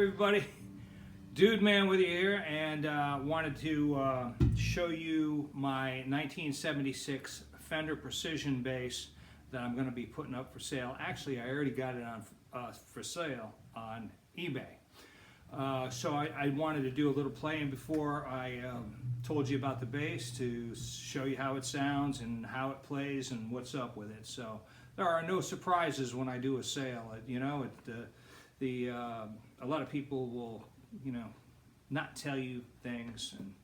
everybody, Dude Man with you here, and wanted to show you my 1976 Fender Precision bass that I'm going to be putting up for sale. Actually, I already got it on for sale on eBay. So I wanted to do a little playing before I told you about the bass, to show you how it sounds and how it plays and what's up with it. So there are no surprises when I do a sale. You know, a lot of people will, you know, not tell you things, and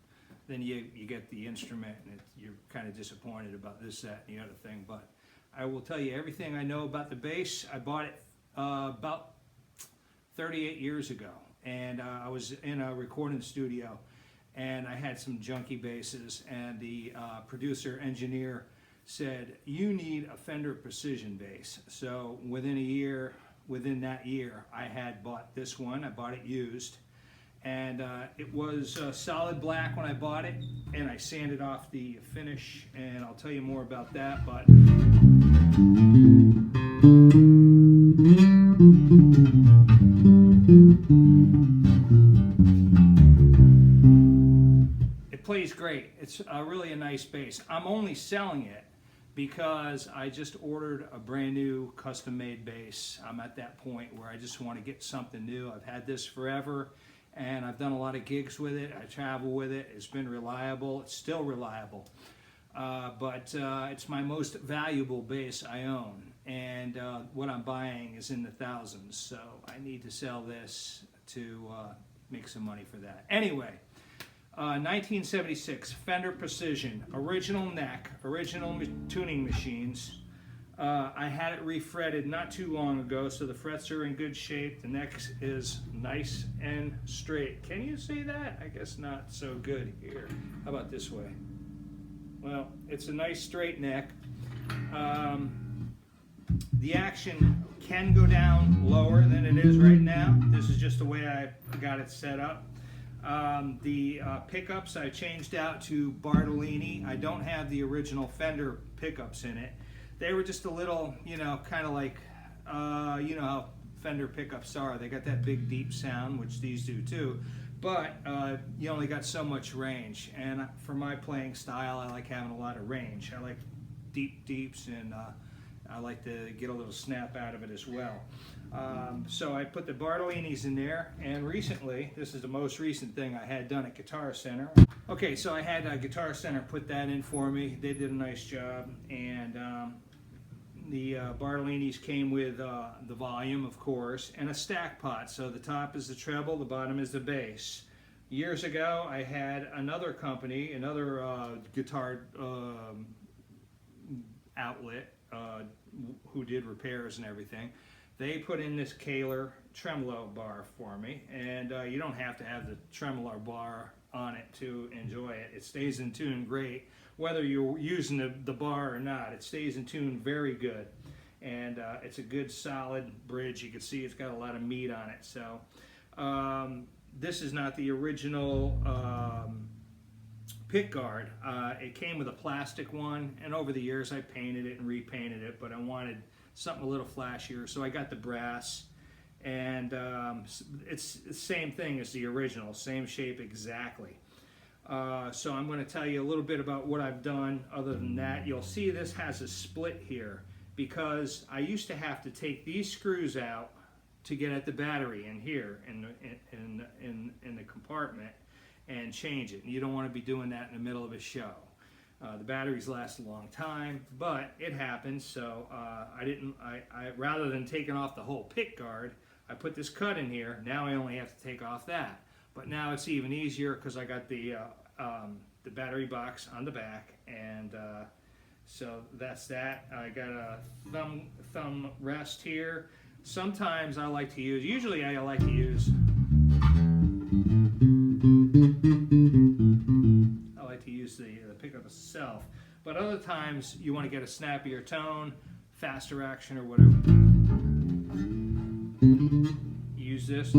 then you get the instrument and you're kind of disappointed about this, that, and the other thing. But I will tell you everything I know about the bass. I bought it about 38 years ago, and I was in a recording studio, and I had some junky basses, and the producer engineer said, you need a Fender Precision bass. So within that year, I had bought this one. I bought it used, and it was solid black when I bought it, and I sanded off the finish, and I'll tell you more about that. But it plays great. It's really a nice bass. I'm only selling it because I just ordered a brand new custom-made bass. I'm at that point where I just want to get something new. I've had this forever, and I've done a lot of gigs with it. I travel with it. It's been reliable. It's still reliable. But it's my most valuable bass I own, and what I'm buying is in the thousands, so I need to sell this to make some money for that. Anyway, 1976 Fender Precision, original neck, original tuning machines. I had it refretted not too long ago, so the frets are in good shape. The neck is nice and straight. Can you see that? I guess not so good here. How about this way? Well, it's a nice straight neck. The action can go down lower than it is right now. This is just the way I got it set up. The pickups I changed out to Bartolini. I don't have the original Fender pickups in it. They were just a little, you know, kind of like, you know how Fender pickups are. They got that big deep sound, which these do too, but you only got so much range. And for my playing style, I like having a lot of range. I like deep deeps, and I like to get a little snap out of it as well. So I put the Bartolinis in there, and recently, this is the most recent thing I had done at Guitar Center. Okay, so I had Guitar Center put that in for me. They did a nice job, and the Bartolinis came with the volume, of course, and a stack pot. So the top is the treble, the bottom is the bass. Years ago, I had another company, another guitar outlet, who did repairs and everything. They put in this Kahler tremolo bar for me, and you don't have to have the tremolo bar on it to enjoy it. It stays in tune great, whether you're using the bar or not. It stays in tune very good, and it's a good solid bridge. You can see it's got a lot of meat on it. So this is not the original pick guard. It came with a plastic one, and over the years I painted it and repainted it, but I wanted something a little flashier, so I got the brass, and it's the same thing as the original, same shape exactly. So I'm going to tell you a little bit about what I've done. Other than that, you'll see this has a split here, because I used to have to take these screws out to get at the battery in here in the compartment and change it. And you don't want to be doing that in the middle of a show. The batteries last a long time, but it happens. So I rather than taking off the whole pick guard, I put this cut in here. Now I only have to take off that. But now it's even easier because I got the battery box on the back, and so that's that. I got a thumb rest here. Sometimes I like to use. Usually I like to use. The pickup itself, but other times you want to get a snappier tone, faster action, or whatever. Use this.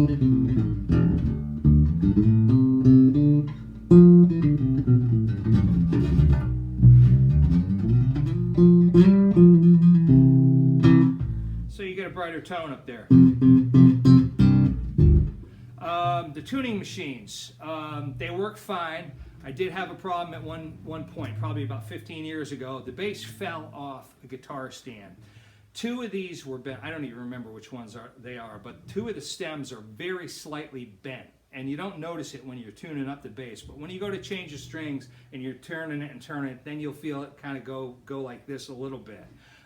So you get a brighter tone up there. the tuning machines, they work fine. I did have a problem at one point, probably about 15 years ago. The bass fell off a guitar stand. Two of these were bent. I don't even remember which ones they are, but two of the stems are very slightly bent. And you don't notice it when you're tuning up the bass, but when you go to change the strings and you're turning it and turning it, then you'll feel it kind of go like this a little bit.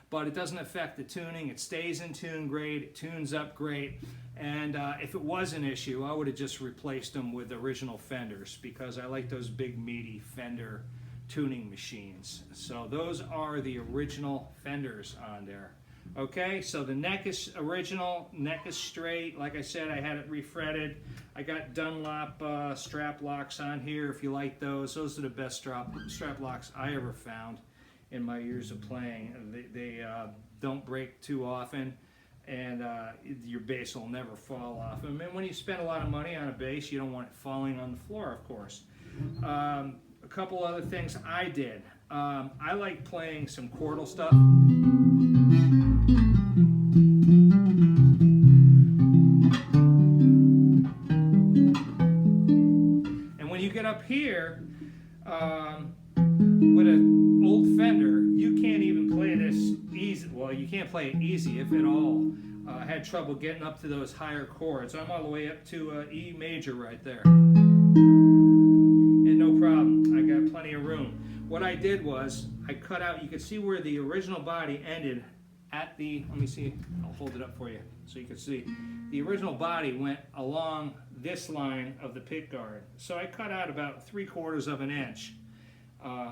But it doesn't affect the tuning. It stays in tune great. It tunes up great. And if it was an issue, I would have just replaced them with original Fenders, because I like those big meaty Fender tuning machines. So those are the original Fenders on there. Okay, so the neck is original, neck is straight. Like I said, I had it refretted. I got Dunlop strap locks on here if you like those. Those are the best strap locks I ever found in my years of playing. They don't break too often, and your bass will never fall off. I mean, when you spend a lot of money on a bass, you don't want it falling on the floor, of course. A couple other things I did. I like playing some chordal stuff. And when you get up here with an old Fender, you can't even play this easy. Well, you can't play it easy, if at all. I had trouble getting up to those higher chords. I'm all the way up to E major right there. And no problem, I got plenty of room. What I did was, I cut out, you can see where the original body ended at the, let me see, I'll hold it up for you so you can see. The original body went along this line of the pick guard. So I cut out about 3/4 of an inch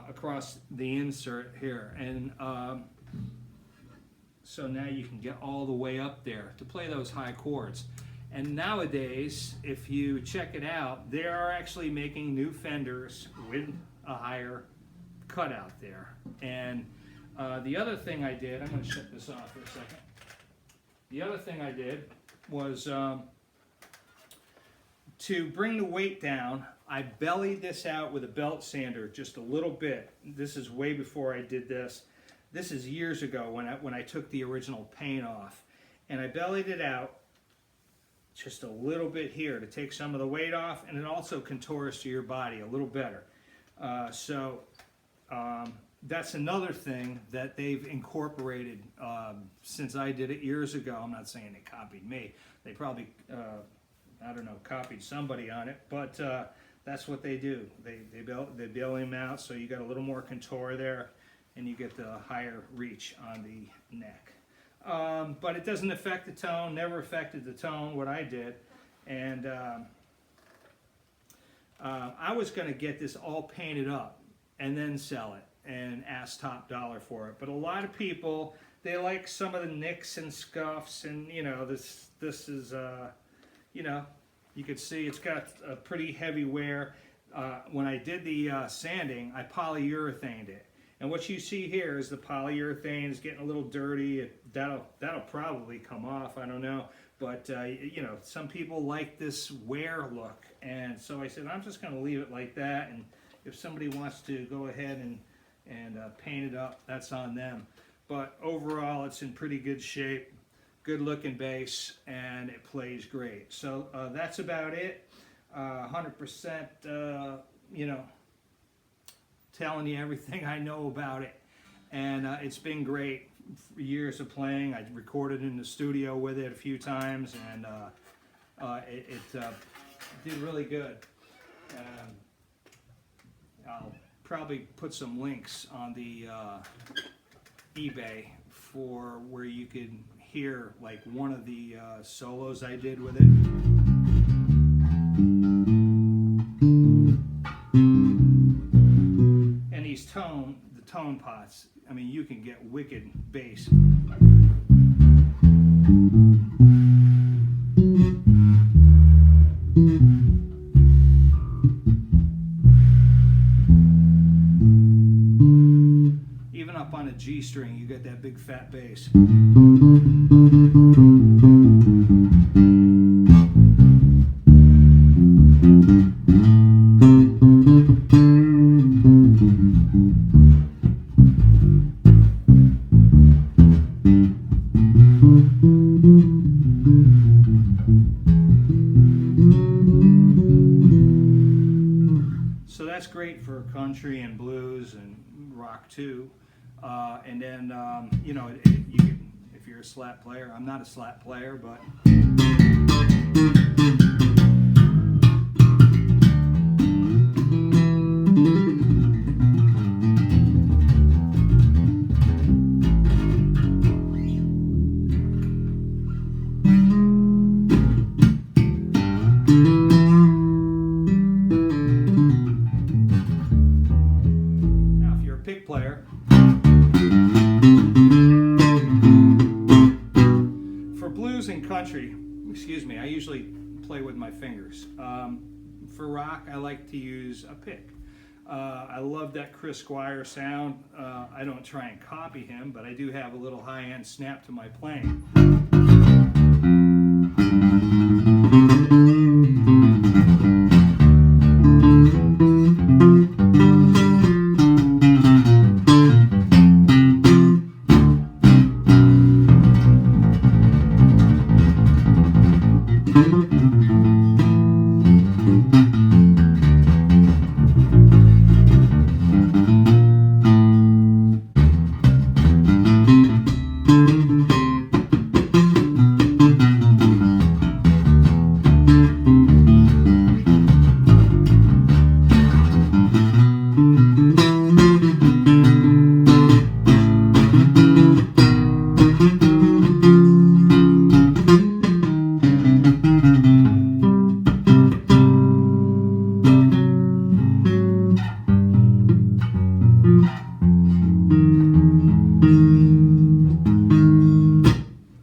across the insert here. And so now you can get all the way up there to play those high chords. And nowadays, if you check it out, they are actually making new Fenders with a higher cutout there. And the other thing I did, I'm going to shut this off for a second. The other thing I did was to bring the weight down, I bellied this out with a belt sander just a little bit. This is way before I did this. This is years ago when I took the original paint off. And I bellied it out just a little bit here to take some of the weight off, and it also contours to your body a little better. That's another thing that they've incorporated since I did it years ago. I'm not saying they copied me. They probably, I don't know, copied somebody on it, but that's what they do. They belly them out so you got a little more contour there, and you get the higher reach on the neck. But it doesn't affect the tone, never affected the tone, what I did. And I was going to get this all painted up and then sell it and ask top dollar for it. But a lot of people, they like some of the nicks and scuffs, and you know, this is, you know, you can see it's got a pretty heavy wear. When I did the sanding, I polyurethaned it. And what you see here is the polyurethane is getting a little dirty. That'll probably come off, I don't know. But, you know, some people like this wear look. And so I said, I'm just going to leave it like that. And if somebody wants to go ahead and paint it up, that's on them. But overall, it's in pretty good shape. Good looking bass, and it plays great. So that's about it. 100%, you know, telling you everything I know about it, and it's been great for years of playing. I recorded in the studio with it a few times, and it did really good. I'll probably put some links on the eBay for where you could hear like one of the solos I did with it. The tone pots, I mean, you can get wicked bass. Even up on a G string, you get that big fat bass. too. And then, you know, you can, if you're a slap player, I'm not a slap player, but now if you're a pick player, for blues and country, excuse me, I usually play with my fingers. For rock, I like to use a pick. I love that Chris Squire sound. I don't try and copy him, but I do have a little high-end snap to my playing.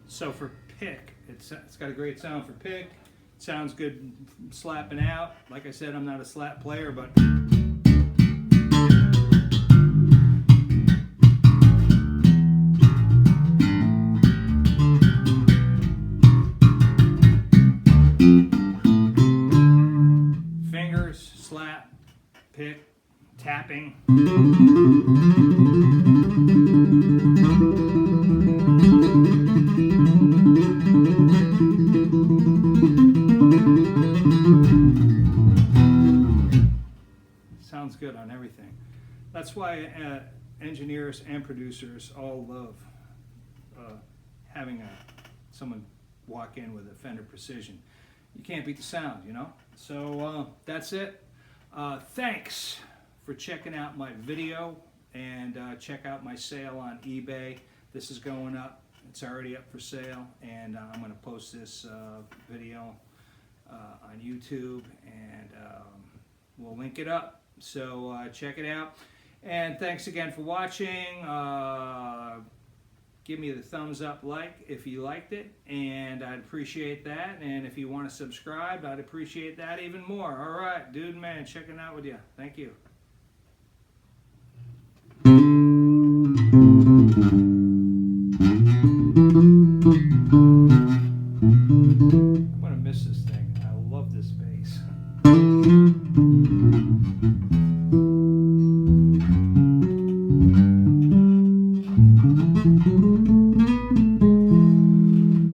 So for pick, it's got a great sound for pick. It sounds good slapping out. Like I said, I'm not a slap player, but fingers, slap, pick, tapping. Sounds good on everything. That's why engineers and producers all love having someone walk in with a Fender Precision. You can't beat the sound, you know? So that's it. Thanks for checking out my video, and check out my sale on eBay. This is going up. It's already up for sale, and I'm going to post this video on YouTube, and we'll link it up. So check it out, and thanks again for watching. Give me the thumbs up like if you liked it, and I'd appreciate that. And if you want to subscribe, I'd appreciate that even more. All right, dude and man, checking out with you. Thank you. I'm gonna miss this thing. I love this bass.